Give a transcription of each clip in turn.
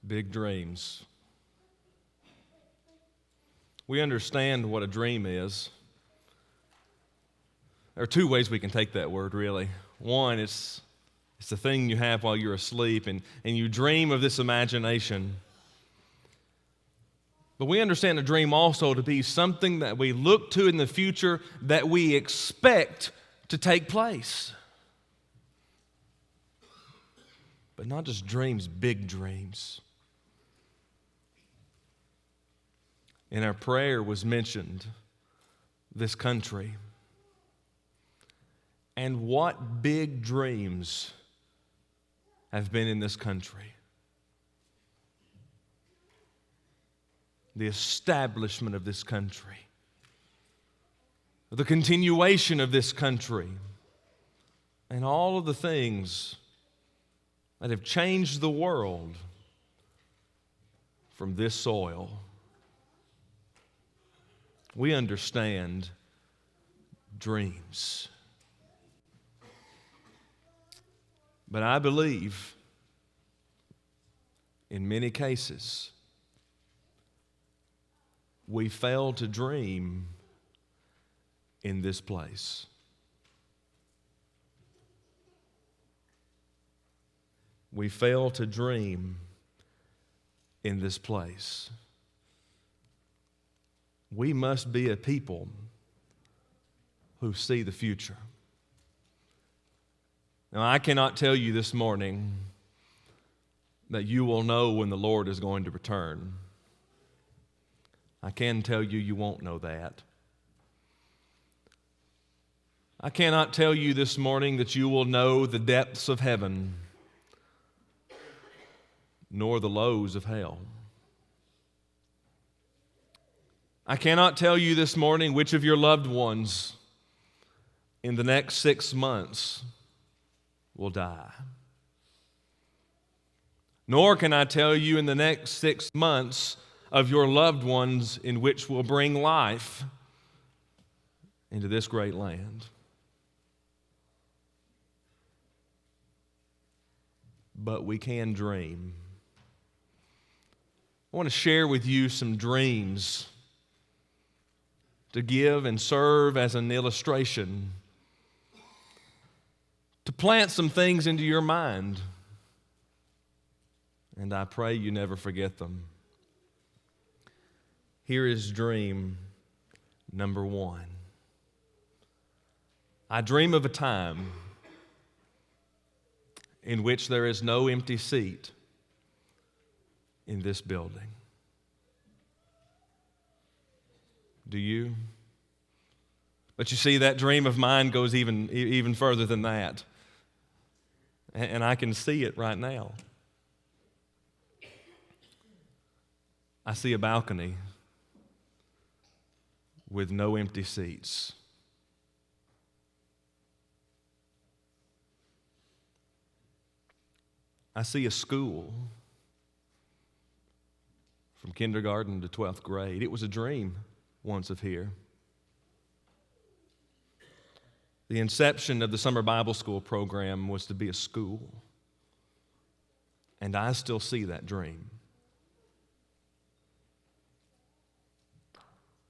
Big dreams. We understand what a dream is. There are two ways we can take that word, really. One, it's the thing you have while you're asleep, and you dream of this imagination. But we understand a dream also to be something that we look to in the future that we expect to take place. But not just dreams, big dreams. In our prayer was mentioned this country. And what big dreams have been in this country? The establishment of this country, the continuation of this country, and all of the things that have changed the world from this soil. We understand dreams. But I believe in many cases we fail to dream in this place. We fail to dream in this place. We must be a people who see the future. Now, I cannot tell you this morning that you will know when the Lord is going to return. I can tell you you won't know that. I cannot tell you this morning that you will know the depths of heaven, nor the lows of hell. I cannot tell you this morning which of your loved ones in the next 6 months will die. Nor can I tell you in the next 6 months of your loved ones in which will bring life into this great land. But we can dream. I want to share with you some dreams to give and serve as an illustration, to plant some things into your mind. And I pray you never forget them. Here is dream number 1. I dream of a time in which there is no empty seat in this building. Do you? But you see, that dream of mine goes even further than that. And I can see it right now. I see a balcony with no empty seats. I see a school from kindergarten to 12th grade. It was a dream once of here. The inception of the summer Bible school program was to be a school. And I still see that dream.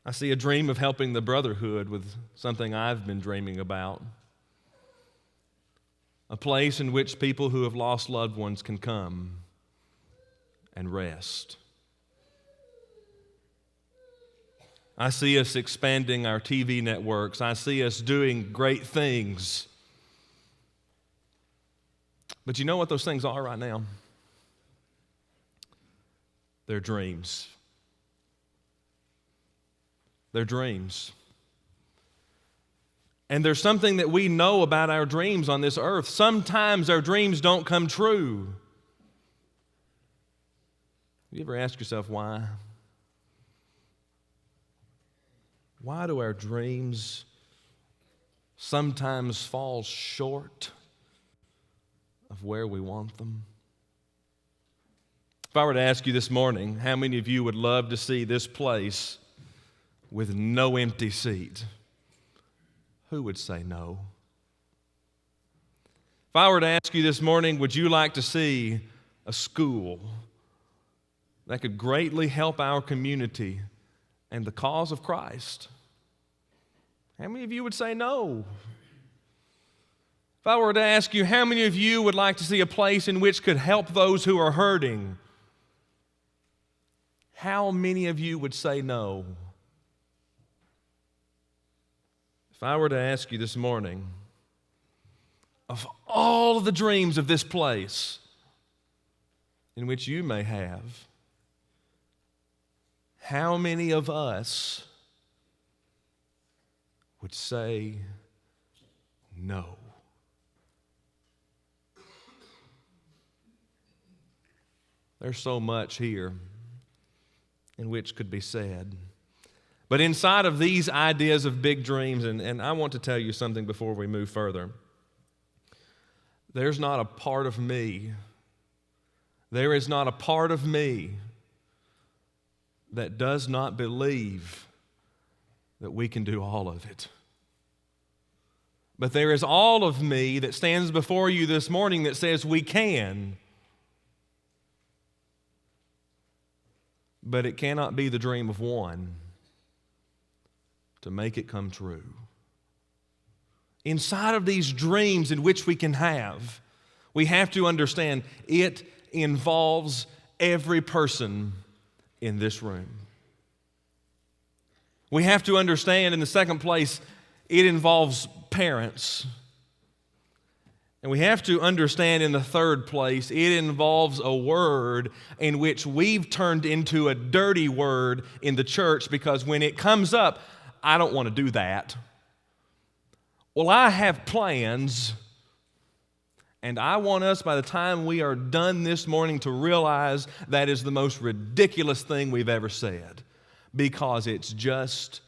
I see a dream of helping the brotherhood with something I've been dreaming about. A place in which people who have lost loved ones can come and rest. I see us expanding our TV networks. I see us doing great things. But you know what those things are right now? They're dreams. They're dreams. And there's something that we know about our dreams on this earth. Sometimes our dreams don't come true. You ever ask yourself why? Why do our dreams sometimes fall short of where we want them? If I were to ask you this morning, how many of you would love to see this place with no empty seat? Who would say no? If I were to ask you this morning, would you like to see a school that could greatly help our community and the cause of Christ? How many of you would say no? If I were to ask you, how many of you would like to see a place in which could help those who are hurting? How many of you would say no? If I were to ask you this morning, of all of the dreams of this place in which you may have, how many of us would say no? There's so much here in which could be said. But inside of these ideas of big dreams, and I want to tell you something before we move further. There's not a part of me, there is not a part of me that does not believe that we can do all of it. But there is all of me that stands before you this morning that says we can. But it cannot be the dream of one to make it come true. Inside of these dreams in which we can have, we have to understand it involves every person in this room. We have to understand, in the second place, it involves parents. And we have to understand, in the third place, it involves a word in which we've turned into a dirty word in the church, because when it comes up, I don't want to do that. Well, I have plans, and I want us, by the time we are done this morning, to realize that is the most ridiculous thing we've ever said, because it's just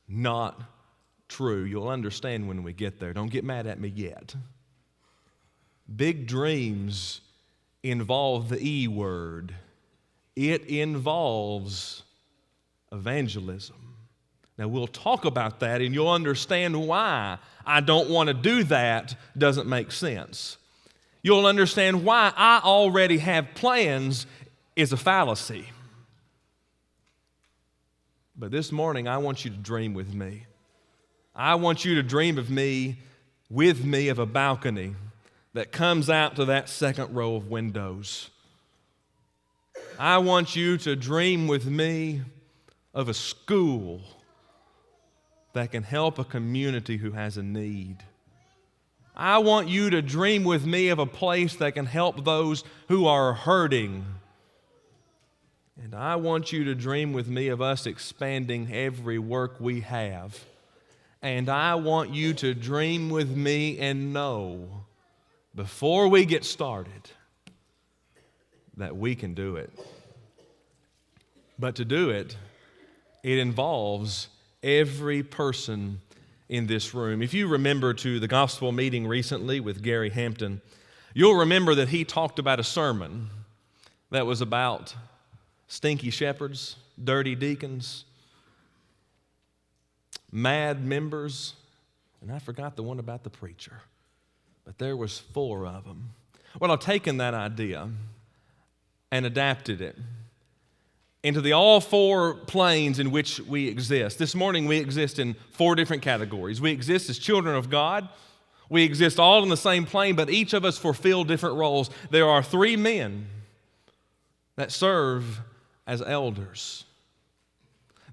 not true. You'll understand when we get there. Don't get mad at me yet. Big dreams involve the E word. It involves evangelism. Now, we'll talk about that, and you'll understand why I don't want to do that doesn't make sense. You'll understand why I already have plans is a fallacy. But this morning, I want you to dream with me. I want you to dream of me, with me, of a balcony that comes out to that second row of windows. I want you to dream with me of a school that can help a community who has a need. I want you to dream with me of a place that can help those who are hurting. And I want you to dream with me of us expanding every work we have. And I want you to dream with me and know, before we get started, that we can do it. But to do it, it involves every person in this room. If you remember to the gospel meeting recently with Gary Hampton, you'll remember that he talked about a sermon that was about stinky shepherds, dirty deacons, mad members, and I forgot the one about the preacher. But there was 4 of them. Well, I've taken that idea and adapted it into the all 4 planes in which we exist. This morning we exist in 4 different categories. We exist as children of God. We exist all in the same plane, but each of us fulfill different roles. There are 3 men that serve as elders.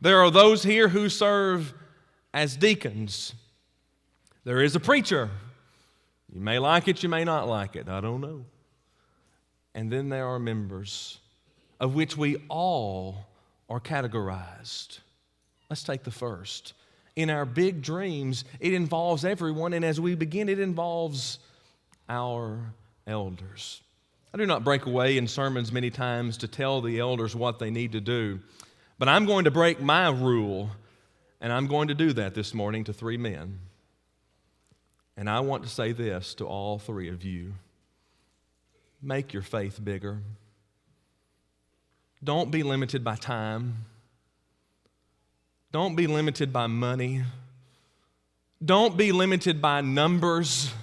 There are those here who serve as deacons. There is a preacher. You may like it, you may not like it, I don't know. And then there are members, of which we all are categorized. Let's take the first. In our big dreams, it involves everyone, and as we begin, it involves our elders. I do not break away in sermons many times to tell the elders what they need to do, but I'm going to break my rule, And I'm going to do that this morning to 3 men. And I want to say this to all 3 of you. Make your faith bigger. Don't be limited by time. Don't be limited by money. Don't be limited by numbers.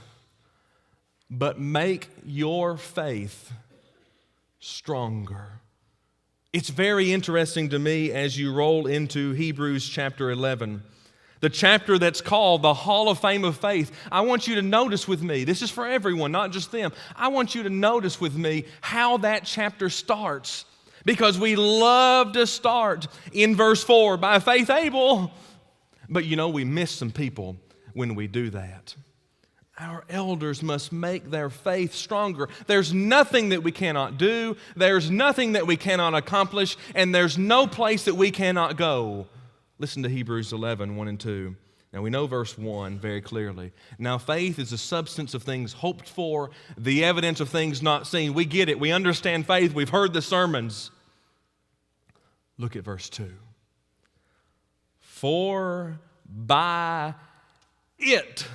But make your faith stronger. It's very interesting to me as you roll into Hebrews chapter 11, the chapter that's called the Hall of Fame of Faith. I want you to notice with me, this is for everyone, not just them. I want you to notice with me how that chapter starts, because we love to start in verse 4, by faith Abel. But we miss some people when we do that. Our elders must make their faith stronger. There's nothing that we cannot do. There's nothing that we cannot accomplish. And there's no place that we cannot go. Listen to Hebrews 11, 1 and 2. Now we know verse 1 very clearly. Now faith is the substance of things hoped for, the evidence of things not seen. We get it. We understand faith. We've heard the sermons. Look at verse 2. For by it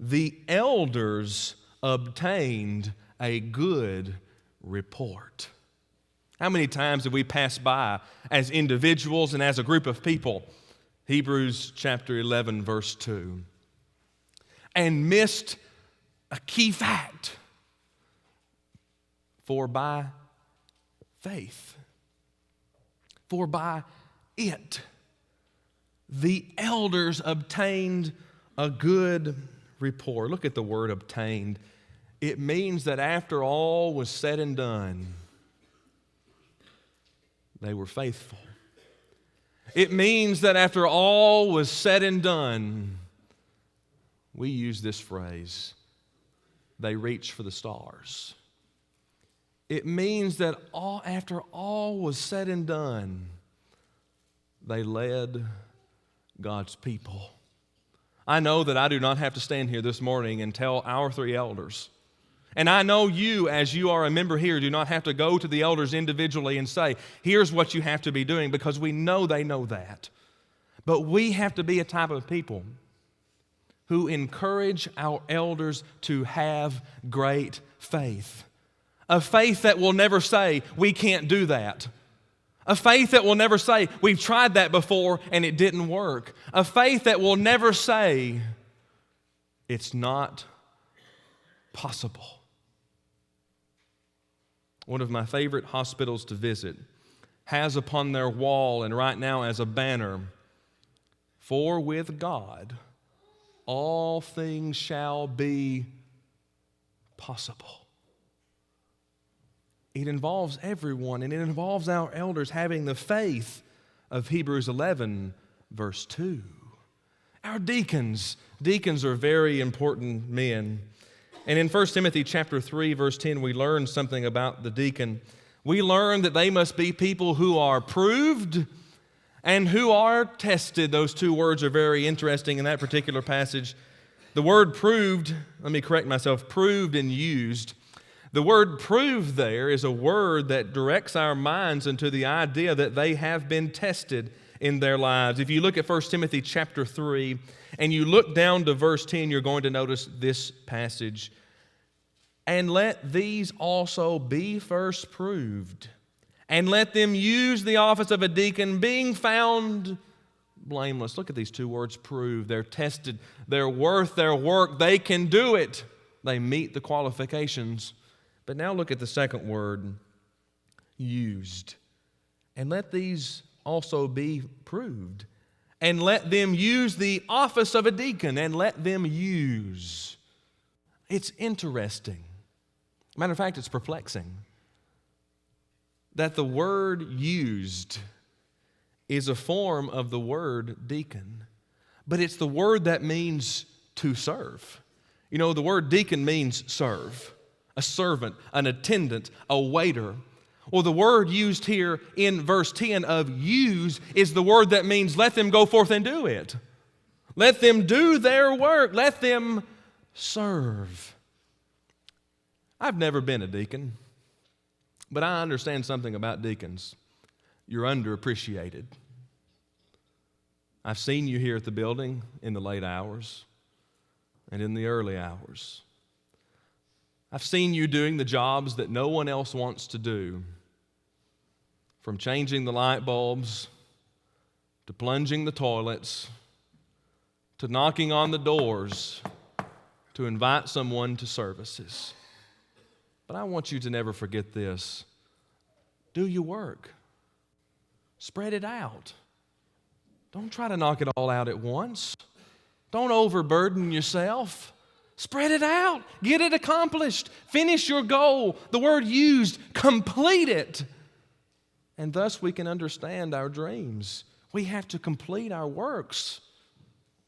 the elders obtained a good report. How many times have we passed by as individuals and as a group of people, Hebrews chapter 11, verse 2, and missed a key fact? For by faith, for by it, the elders obtained a good report. Look at the word obtained. It means that after all was said and done, they were faithful. It means that after all was said and done, we use this phrase, they reached for the stars. It means that after all was said and done, they led God's people. I know that I do not have to stand here this morning and tell our 3 elders. And I know you, as you are a member here, do not have to go to the elders individually and say, here's what you have to be doing, because we know they know that. But we have to be a type of people who encourage our elders to have great faith. A faith that will never say, we can't do that. A faith that will never say, we've tried that before and it didn't work. A faith that will never say, it's not possible. One of my favorite hospitals to visit has upon their wall, and right now as a banner, for with God all things shall be possible. It involves everyone, and it involves our elders having the faith of Hebrews 11, verse 2. Our deacons are very important men. And in 1 Timothy chapter 3, verse 10, we learn something about the deacon. We learn that they must be people who are proved and who are tested. Those 2 words are very interesting in that particular passage. The word proved, let me correct myself, proved and used. The word proved there is a word that directs our minds into the idea that they have been tested in their lives. If you look at 1 Timothy chapter 3 and you look down to verse 10, you're going to notice this passage. And let these also be first proved, and let them use the office of a deacon, being found blameless. Look at these 2 words, proved. They're tested. They're worth their work. They can do it. They meet the qualifications. But now look at the second word, used. And let these also be proved. And let them use the office of a deacon, and let them use. It's interesting. Matter of fact, it's perplexing that the word used is a form of the word deacon, but it's the word that means to serve. You know, the word deacon means serve. A servant, an attendant, a waiter. Well, the word used here in verse 10 of use is the word that means let them go forth and do it. Let them do their work. Let them serve. I've never been a deacon, but I understand something about deacons. You're underappreciated. I've seen you here at the building in the late hours and in the early hours. I've seen you doing the jobs that no one else wants to do, from changing the light bulbs to plunging the toilets to knocking on the doors to invite someone to services. But I want you to never forget this. Do your work. Spread it out. Don't try to knock it all out at once. Don't overburden yourself. Spread it out. Get it accomplished. Finish your goal. The word used, complete it. And thus we can understand our dreams. We have to complete our works.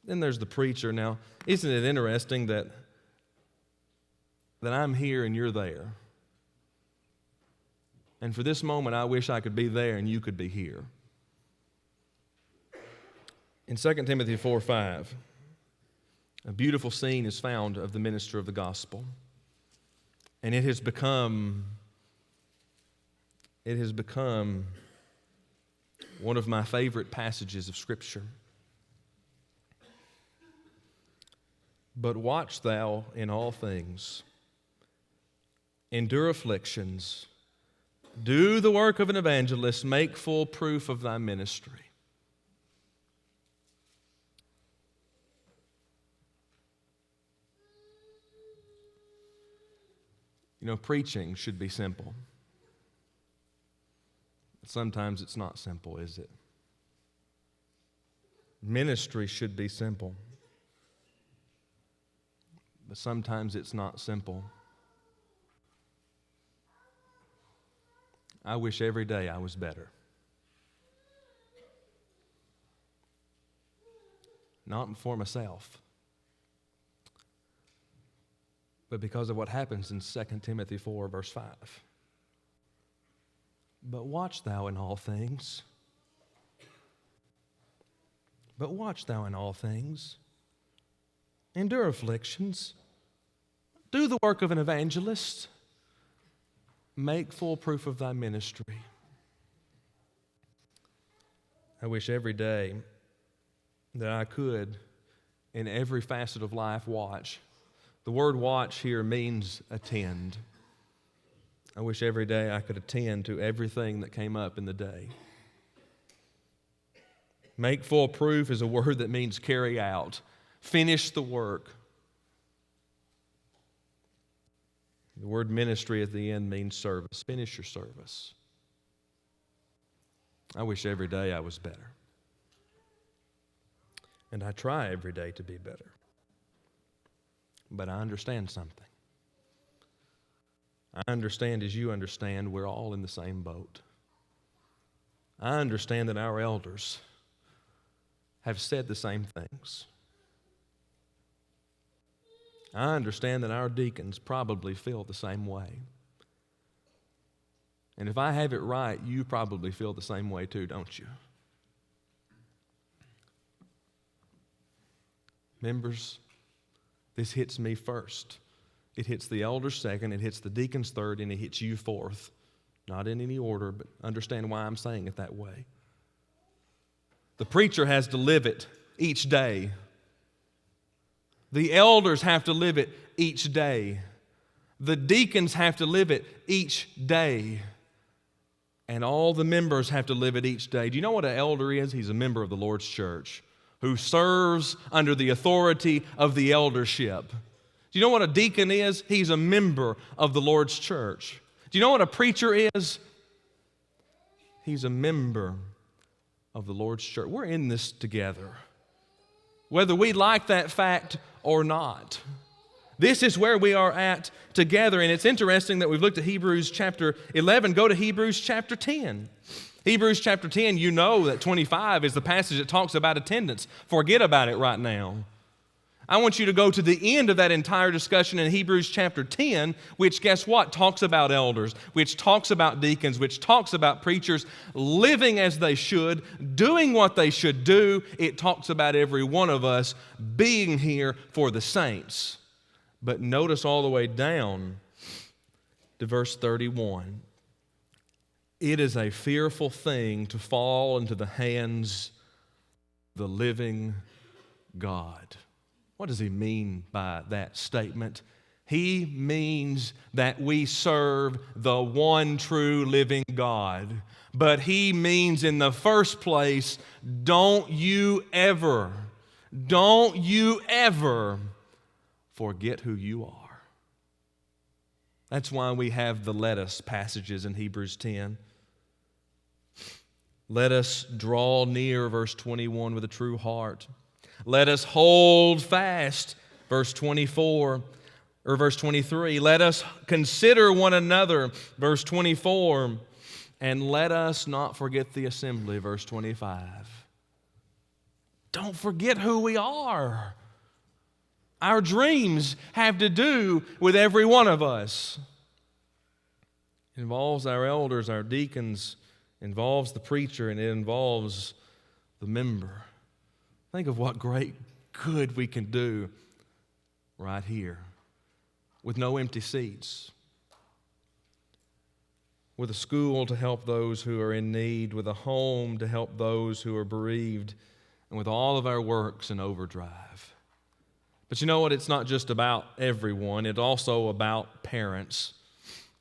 Then there's the preacher. Now, isn't it interesting that I'm here and you're there? And for this moment, I wish I could be there and you could be here. In 2 Timothy 4:5, a beautiful scene is found of the minister of the gospel. And it has become one of my favorite passages of Scripture. But watch thou in all things, endure afflictions, do the work of an evangelist, make full proof of thy ministry. You know, preaching should be simple. But sometimes it's not simple, is it? Ministry should be simple. But sometimes it's not simple. I wish every day I was better. Not for myself, but because of what happens in 2 Timothy 4, verse 5. But watch thou in all things. But watch thou in all things. Endure afflictions. Do the work of an evangelist. Make full proof of thy ministry. I wish every day that I could, in every facet of life, watch. The word watch here means attend. I wish every day I could attend to everything that came up in the day. Make full proof is a word that means carry out. Finish the work. The word ministry at the end means service. Finish your service. I wish every day I was better. And I try every day to be better. But I understand something. I understand, as you understand, we're all in the same boat. I understand that our elders have said the same things. I understand that our deacons probably feel the same way. And if I have it right, you probably feel the same way too, don't you? Members, this hits me first. It hits the elders second, it hits the deacons third, and it hits you fourth. Not in any order, but understand why I'm saying it that way. The preacher has to live it each day. The elders have to live it each day. The deacons have to live it each day. And all the members have to live it each day. Do you know what an elder is? He's a member of the Lord's church who serves under the authority of the eldership. Do you know what a deacon is? He's a member of the Lord's church. Do you know what a preacher is? He's a member of the Lord's church. We're in this together, whether we like that fact or not. This is where we are at together, and it's interesting that we've looked at Hebrews chapter 11. Go to Hebrews chapter 10. Hebrews chapter 10, you know that 25 is the passage that talks about attendance. Forget about it right now. I want you to go to the end of that entire discussion in Hebrews chapter 10, which, guess what, talks about elders, which talks about deacons, which talks about preachers living as they should, doing what they should do. It talks about every one of us being here for the saints. But notice all the way down to verse 31. It is a fearful thing to fall into the hands the living God. What does he mean by that statement? He means that we serve the one true living God. But he means in the first place, don't you ever forget who you are. That's why we have the let us passages in Hebrews 10. Let us draw near, verse 21, with a true heart. Let us hold fast, verse 24, or verse 23. Let us consider one another, verse 24. And let us not forget the assembly, verse 25. Don't forget who we are. Our dreams have to do with every one of us. It involves our elders, our deacons, involves the preacher, and it involves the member. Think of what great good we can do right here with no empty seats, with a school to help those who are in need, with a home to help those who are bereaved, and with all of our works in overdrive. But you know what? It's not just about everyone. It's also about parents.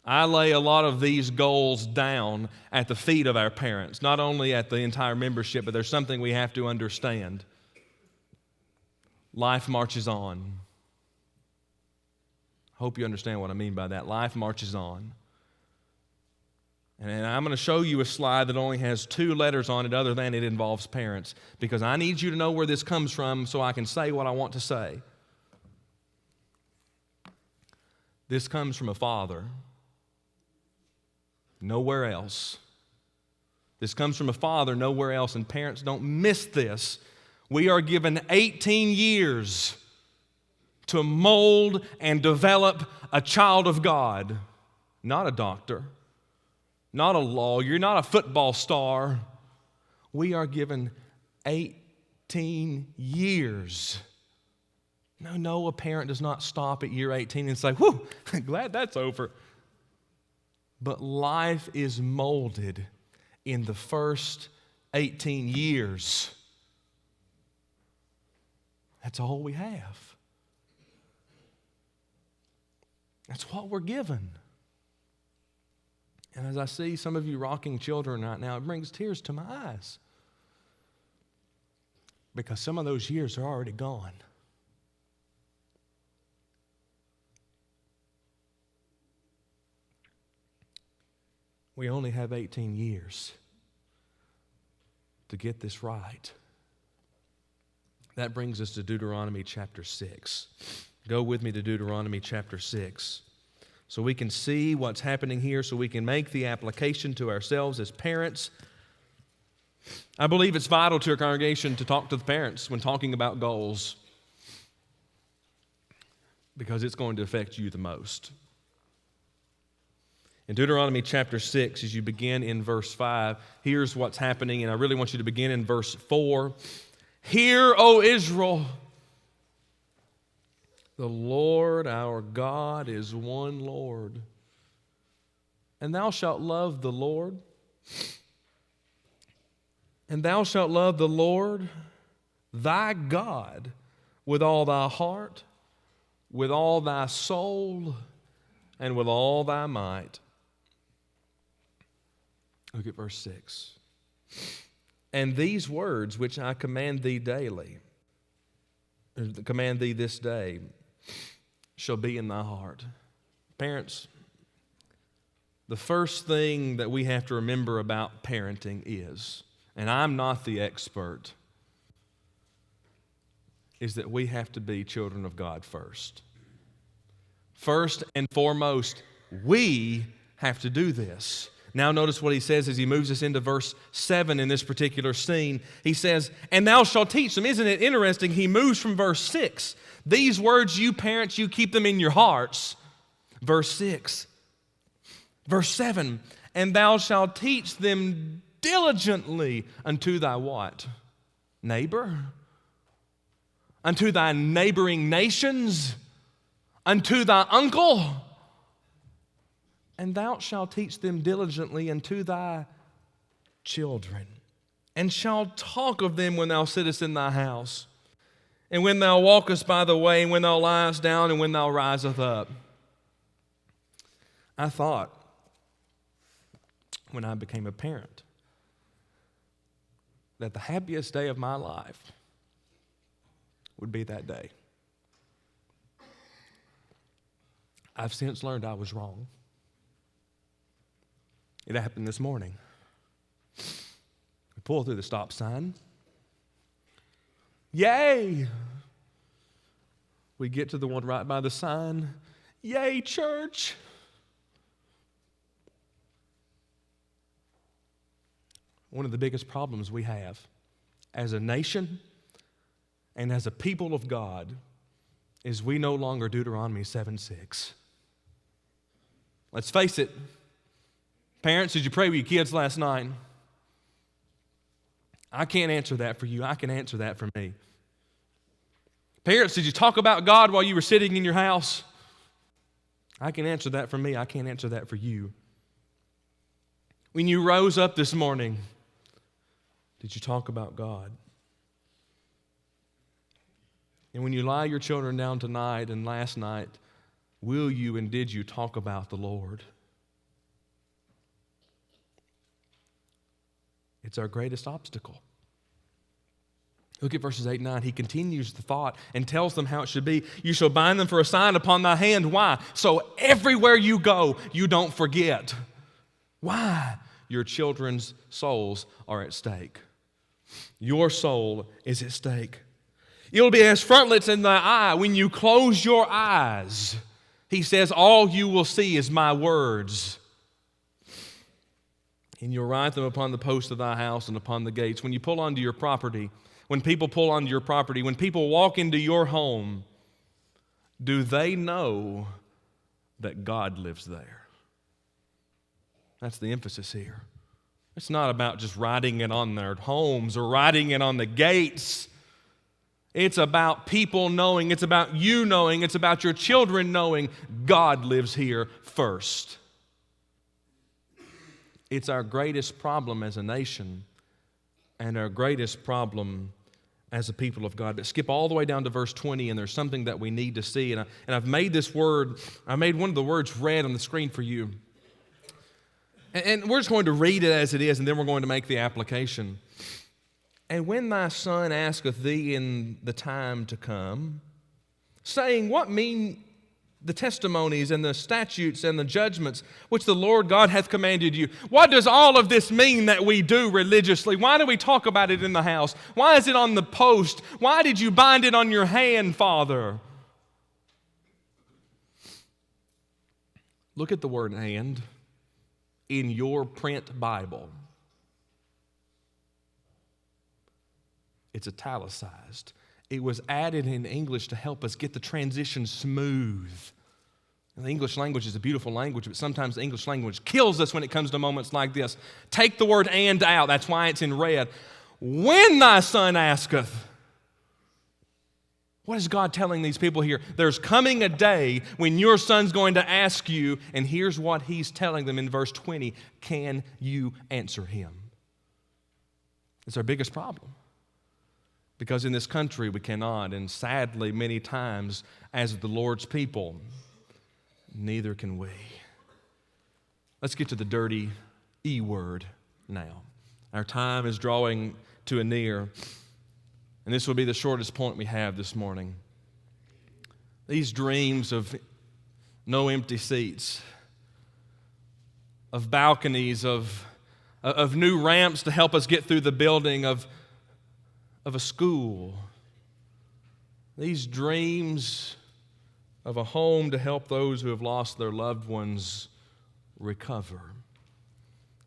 I lay a lot of these goals down at the feet of our parents, not only at the entire membership, but there's something we have to understand. Life marches on. Hope you understand what I mean by that. Life marches on. And I'm going to show you a slide that only has 2 letters on it other than it involves parents, because I need you to know where this comes from so I can say what I want to say. This comes from a father. Nowhere else. This comes from a father, nowhere else, and parents, don't miss this. We are given 18 years to mold and develop a child of God, not a doctor, not a lawyer, not a football star. We are given 18 years. No, a parent does not stop at year 18 and say, whew, glad that's over. But life is molded in the first 18 years. That's all we have. That's what we're given. And as I see some of you rocking children right now, it brings tears to my eyes. Because some of those years are already gone. We only have 18 years to get this right. That brings us to Deuteronomy chapter 6. Go with me to Deuteronomy chapter 6 so we can see what's happening here, so we can make the application to ourselves as parents. I believe it's vital to our congregation to talk to the parents when talking about goals, because it's going to affect you the most. In Deuteronomy chapter 6, as you begin in verse 5, here's what's happening, and I really want you to begin in verse 4. Hear, O Israel, the Lord our God is one Lord. And thou shalt love the Lord, and thou shalt love the Lord thy God with all thy heart, with all thy soul, and with all thy might. Look at verse 6. And these words which I command thee daily, command thee this day, shall be in thy heart. Parents, the first thing that we have to remember about parenting is, and I'm not the expert, is that we have to be children of God first. First and foremost, we have to do this. Now notice what he says as he moves us into verse 7 in this particular scene. He says, and thou shalt teach them. Isn't it interesting? He moves from verse 6. These words, you parents, you keep them in your hearts. Verse 6. Verse 7, and thou shalt teach them diligently unto thy what? Neighbor? Unto thy neighboring nations? Unto thy uncle? And thou shalt teach them diligently unto thy children. and shalt talk of them when thou sittest in thy house, and when thou walkest by the way, and when thou liest down, and when thou risest up. I thought, when I became a parent, that the happiest day of my life would be that day. I've since learned I was wrong. It happened this morning. We pull through the stop sign. Yay! We get to the one right by the sign. Yay, church! One of the biggest problems we have as a nation and as a people of God is we no longer Deuteronomy 7:6. Let's face it. Parents, did you pray with your kids last night? I can't answer that for you. I can answer that for me. Parents, did you talk about God while you were sitting in your house? I can answer that for me. I can't answer that for you. When you rose up this morning, did you talk about God? And when you lie your children down tonight and last night, will you and did you talk about the Lord? It's our greatest obstacle. Look at verses 8 and 9. He continues the thought and tells them how it should be. You shall bind them for a sign upon thy hand. Why? So everywhere you go, you don't forget. Why? Your children's souls are at stake. Your soul is at stake. It'll be as frontlets in thy eye. When you close your eyes, he says, all you will see is my words. And you'll write them upon the posts of thy house and upon the gates. When you pull onto your property, when people pull onto your property, when people walk into your home, do they know that God lives there? That's the emphasis here. It's not about just writing it on their homes or writing it on the gates. It's about people knowing, it's about you knowing, it's about your children knowing God lives here first. It's our greatest problem as a nation and our greatest problem as a people of God. But skip all the way down to verse 20, and there's something that we need to see. And I've made this word, I made one of the words red on the screen for you. And we're just going to read it as it is, and then we're going to make the application. And when thy son asketh thee in the time to come, saying, what mean the testimonies and the statutes and the judgments which the Lord God hath commanded you? What does all of this mean that we do religiously? Why do we talk about it in the house? Why is it on the post? Why did you bind it on your hand, Father? Look at the word "and" in your print Bible. It's italicized. It was added in English to help us get the transition smooth. And the English language is a beautiful language, but sometimes the English language kills us when it comes to moments like this. Take the word "and" out. That's why it's in red. When thy son asketh. What is God telling these people here? There's coming a day when your son's going to ask you, and here's what he's telling them in verse 20. Can you answer him? It's our biggest problem. Because in this country we cannot, and sadly many times as the Lord's people, neither can we. Let's get to the dirty E word now. Our time is drawing to a near, and this will be the shortest point we have this morning. These dreams of no empty seats, of balconies, of new ramps to help us get through the building, of a school. These dreams of a home to help those who have lost their loved ones recover.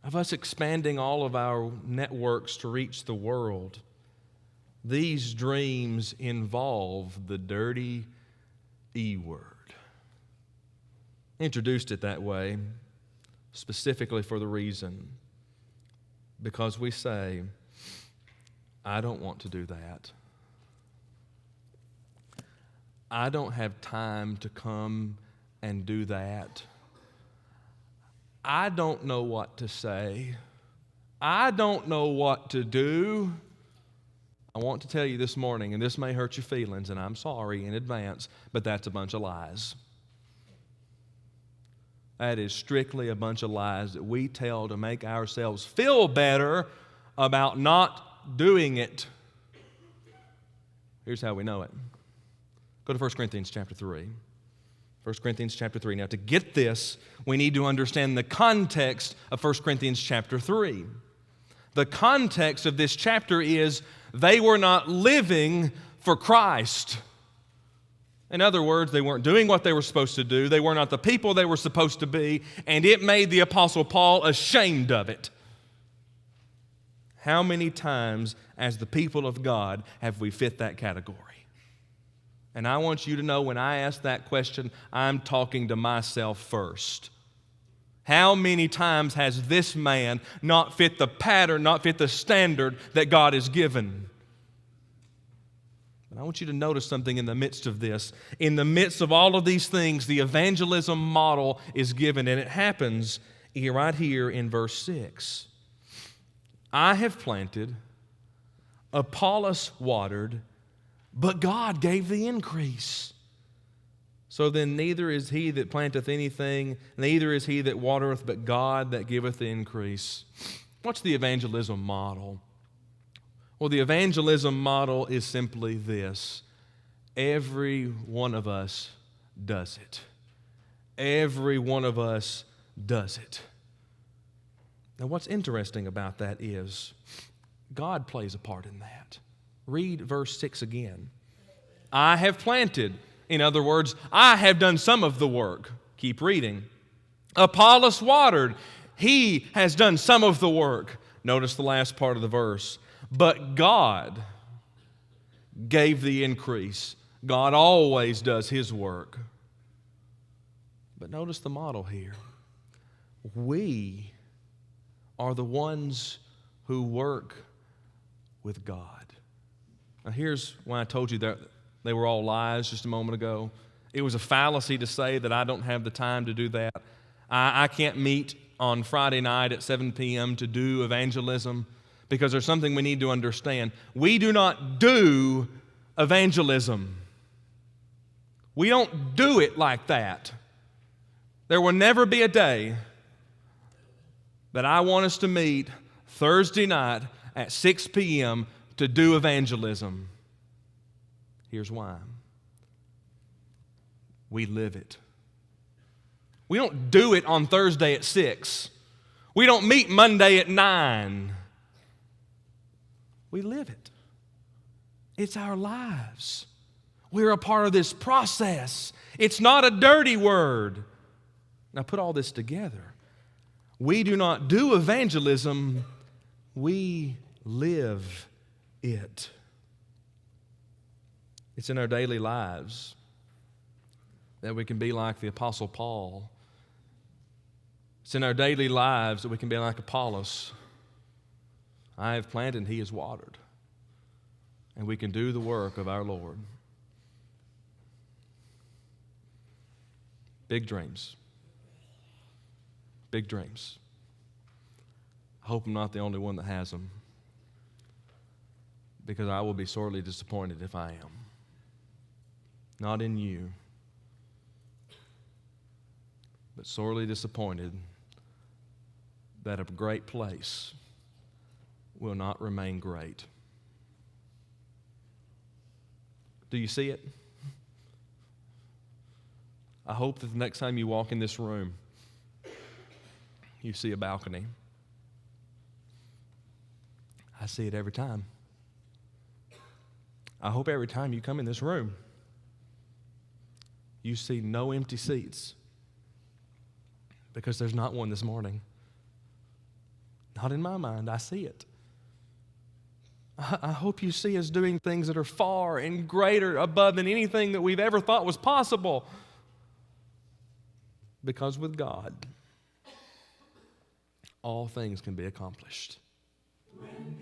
Of us expanding all of our networks to reach the world. These dreams involve the dirty E word. Introduced it that way specifically for the reason because we say, I don't want to do that. I don't have time to come and do that. I don't know what to say. I don't know what to do. I want to tell you this morning, and this may hurt your feelings, and I'm sorry in advance, but that's a bunch of lies. That is strictly a bunch of lies that we tell to make ourselves feel better about not doing it. Here's how we know it. Go to 1 Corinthians chapter 3. 1 Corinthians chapter 3. Now, to get this, we need to understand the context of 1 Corinthians chapter 3. The context of this chapter is they were not living for Christ. In other words, they weren't doing what they were supposed to do. They were not the people they were supposed to be, and it made the Apostle Paul ashamed of it. How many times as the people of God have we fit that category? And I want you to know when I ask that question, I'm talking to myself first. How many times has this man not fit the pattern, not fit the standard that God has given? But I want you to notice something in the midst of this. In the midst of all of these things, the evangelism model is given, and it happens right here in verse 6. I have planted, Apollos watered, but God gave the increase. So then neither is he that planteth anything, neither is he that watereth, but God that giveth the increase. What's the evangelism model? Well, the evangelism model is simply this. Every one of us does it. Every one of us does it. Now, what's interesting about that is God plays a part in that. Read verse 6 again. I have planted. In other words, I have done some of the work. Keep reading. Apollos watered. He has done some of the work. Notice the last part of the verse. But God gave the increase. God always does His work. But notice the model here. We are the ones who work with God. Now here's why I told you that they were all lies just a moment ago. It was a fallacy to say that I don't have the time to do that. I can't meet on Friday night at 7 p.m. to do evangelism because there's something we need to understand. We do not do evangelism. We don't do it like that. There will never be a day that I want us to meet Thursday night at 6 p.m. to do evangelism. Here's why. We live it. We don't do it on Thursday at 6. We don't meet Monday at 9. We live it. It's our lives. We're a part of this process. It's not a dirty word. Now put all this together. We do not do evangelism. We live it. It's in our daily lives that we can be like the Apostle Paul. It's in our daily lives that we can be like Apollos. I have planted and he has watered. And we can do the work of our Lord. Big dreams. Big dreams. I hope I'm not the only one that has them, because I will be sorely disappointed if I am. Not in you, but sorely disappointed that a great place will not remain great. Do you see it? I hope that the next time you walk in this room, you see a balcony. I see it every time. I hope every time you come in this room, you see no empty seats, because there's not one this morning. Not in my mind. I see it. I hope you see us doing things that are far and greater above than anything that we've ever thought was possible. Because with God, all things can be accomplished. When